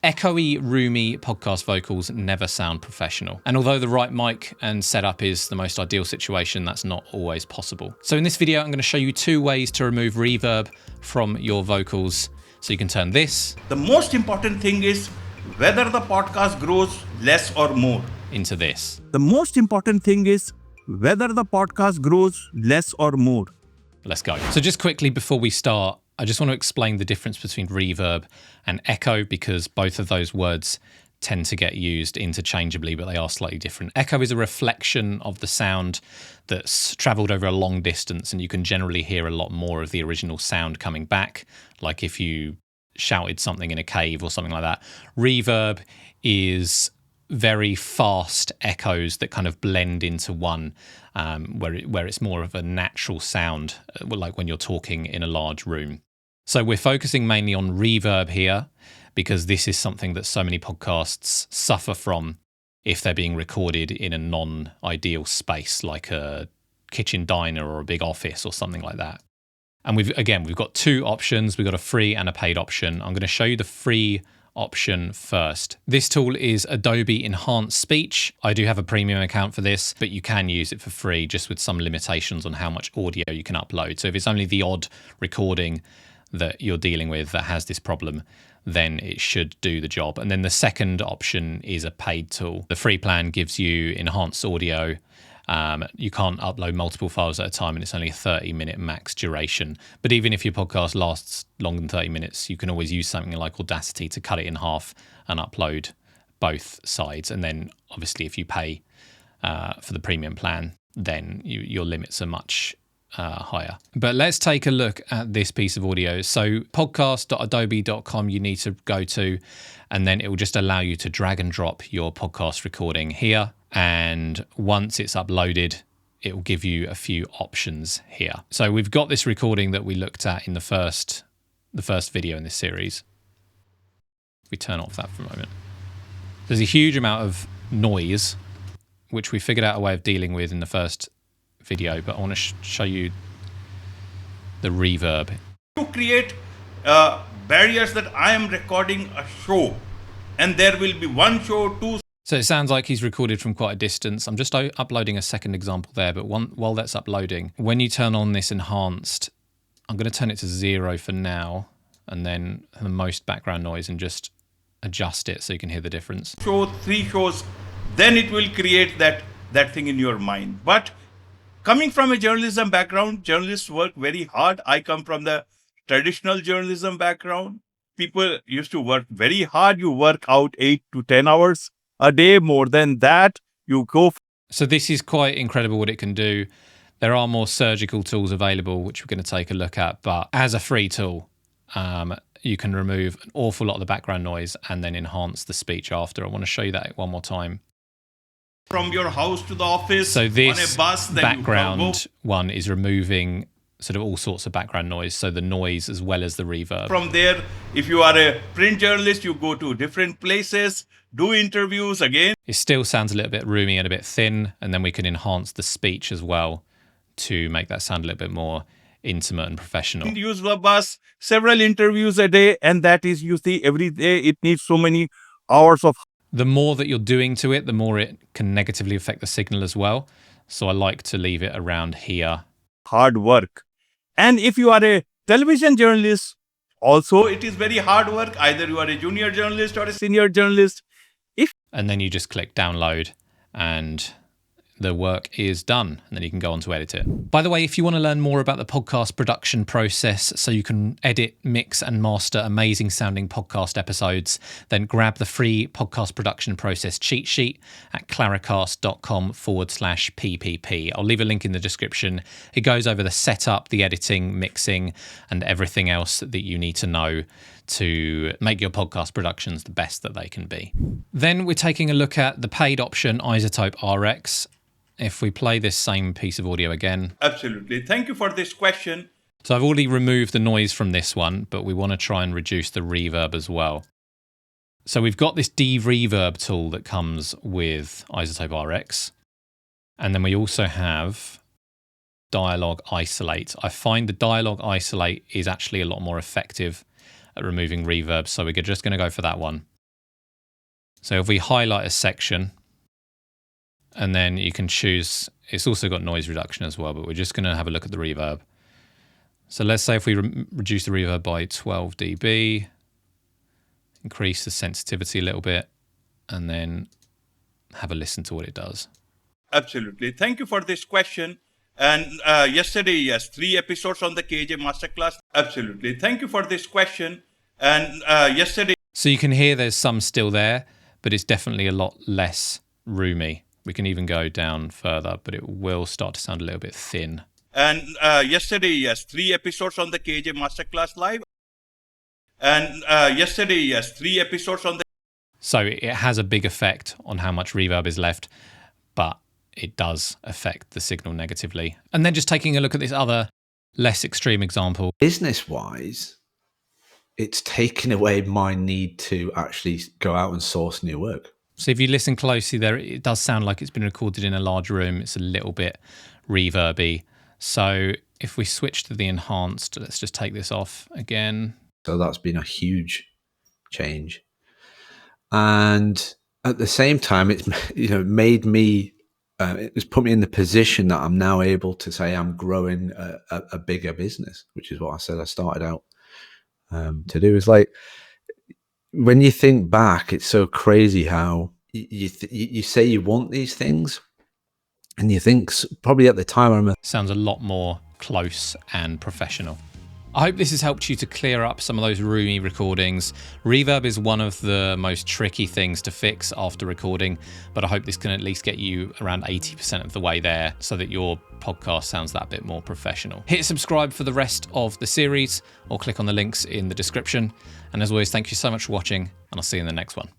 Echoey, roomy podcast vocals never sound professional. And although the right mic and setup is the most ideal situation, that's not always possible. So in this video, I'm going to show you 2 ways to remove reverb from your vocals. So you can turn this. The most important thing is whether the podcast grows less or more. Into this. The most important thing is whether the podcast grows less or more. Let's go. So just quickly before we start, I just want to explain the difference between reverb and echo because both of those words tend to get used interchangeably, but they are slightly different. Echo is a reflection of the sound that's traveled over a long distance, and you can generally hear a lot more of the original sound coming back, like if you shouted something in a cave or something like that. Reverb is very fast echoes that kind of blend into one, where it's more of a natural sound, like when you're talking in a large room. So we're focusing mainly on reverb here because this is something that so many podcasts suffer from if they're being recorded in a non-ideal space like a kitchen diner or a big office or something like that. And we've got 2 options. We've got a free and a paid option. I'm going to show you the free option first. This tool is Adobe Enhanced Speech. I do have a premium account for this, but you can use it for free just with some limitations on how much audio you can upload. So if it's only the odd recording that you're dealing with that has this problem, then it should do the job. And then the second option is a paid tool. The free plan gives you enhanced audio. You can't upload multiple files at a time, and it's only a 30-minute max duration. But even if your podcast lasts longer than 30 minutes, you can always use something like Audacity to cut it in half and upload both sides. And then obviously if you pay for the premium plan, then your limits are much higher. But let's take a look at this piece of audio. So podcast.adobe.com you need to go to, and then it will just allow you to drag and drop your podcast recording here. And once it's uploaded, it will give you a few options here. So we've got this recording that we looked at in the first video in this series. We turn off that for a moment. There's a huge amount of noise, which we figured out a way of dealing with in the first video, but I want to show you the reverb. To create barriers that I am recording a show and there will be 1 show, 2. So it sounds like he's recorded from quite a distance. I'm just uploading a second example there, but while that's uploading, when you turn on this enhanced, I'm going to turn it to 0 for now, and then the most background noise, and just adjust it so you can hear the difference. Show 3 shows, then it will create that thing in your mind. But coming from a journalism background, journalists work very hard. I come from the traditional journalism background. People used to work very hard. You work out 8 to 10 hours a day. More than that, you go. So this is quite incredible what it can do. There are more surgical tools available, which we're going to take a look at. But as a free tool, you can remove an awful lot of the background noise and then enhance the speech after. I want to show you that one more time. From your house to the office, so this on a bus, then background one is removing sort of all sorts of background noise, so the noise as well as the reverb. From there, if you are a print journalist, you go to different places, do interviews again. It still sounds a little bit roomy and a bit thin, and then we can enhance the speech as well to make that sound a little bit more intimate and professional. Use the bus, several interviews a day, and that is, you see, every day it needs so many hours of. The more that you're doing to it, the more it can negatively affect the signal as well. So I like to leave it around here. Hard work. And if you are a television journalist, also it is very hard work. Either you are a junior journalist or a senior journalist. And then you just click download and the work is done, and then you can go on to edit it. By the way, if you want to learn more about the podcast production process so you can edit, mix and master amazing sounding podcast episodes, then grab the free podcast production process cheat sheet at claricast.com/PPP. I'll leave a link in the description. It goes over the setup, the editing, mixing and everything else that you need to know to make your podcast productions the best that they can be. Then we're taking a look at the paid option Isotope RX. If we play this same piece of audio again. Absolutely. Thank you for this question. So I've already removed the noise from this one, but we want to try and reduce the reverb as well. So we've got this de-reverb tool that comes with Isotope RX. And then we also have Dialogue Isolate. I find the Dialogue Isolate is actually a lot more effective at removing reverb, so we're just going to go for that one. So if we highlight a section, and then you can choose, it's also got noise reduction as well, but we're just going to have a look at the reverb. So let's say if we reduce the reverb by 12 dB, increase the sensitivity a little bit, and then have a listen to what it does. Absolutely. Thank you for this question. And yesterday, yes, 3 episodes on the KJ Masterclass. Absolutely. Thank you for this question. And yesterday. So you can hear there's some still there, but it's definitely a lot less roomy. We can even go down further, but it will start to sound a little bit thin. And yesterday, yes, 3 episodes on the KJ Masterclass Live. And yesterday, yes, 3 episodes on the... So it has a big effect on how much reverb is left, but it does affect the signal negatively. And then just taking a look at this other less extreme example. Business-wise, it's taken away my need to actually go out and source new work. So if you listen closely there, it does sound like it's been recorded in a large room. It's a little bit reverby. So if we switch to the enhanced, let's just take this off again. So that's been a huge change. And at the same time, it's made me, it's put me in the position that I'm now able to say I'm growing a bigger business, which is what I said I started out to do. It's like, when you think back, it's so crazy how you say you want these things, and you think probably at the time sounds a lot more close and professional. I hope this has helped you to clear up some of those roomy recordings. Reverb is one of the most tricky things to fix after recording, but I hope this can at least get you around 80% of the way there so that your podcast sounds that bit more professional. Hit subscribe for the rest of the series or click on the links in the description. And as always, thank you so much for watching, and I'll see you in the next one.